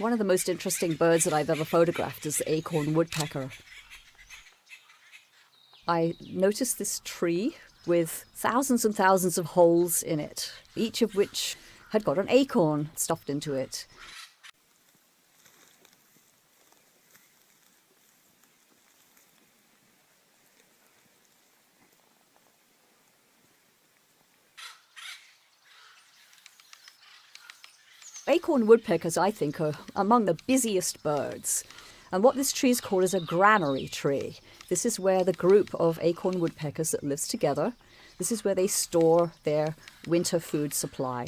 One of the most interesting birds that I've ever photographed is the acorn woodpecker. I noticed this tree with thousands and thousands of holes in it, each of which had got an acorn stuffed into it. Acorn woodpeckers, I think, are among the busiest birds. And what this tree is called is a granary tree. This is where the group of acorn woodpeckers that lives together, this is where they store their winter food supply.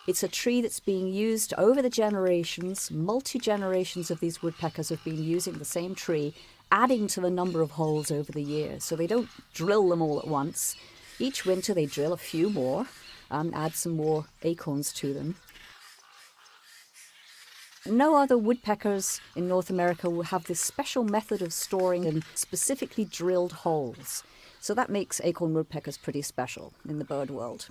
It's a tree that's being used over the generations. Multi-generations of these woodpeckers have been using the same tree, adding to the number of holes over the years. So they don't drill them all at once. Each winter they drill a few more and add some more acorns to them. No other woodpeckers in North America will have this special method of storing in specifically drilled holes. So that makes acorn woodpeckers pretty special in the bird world.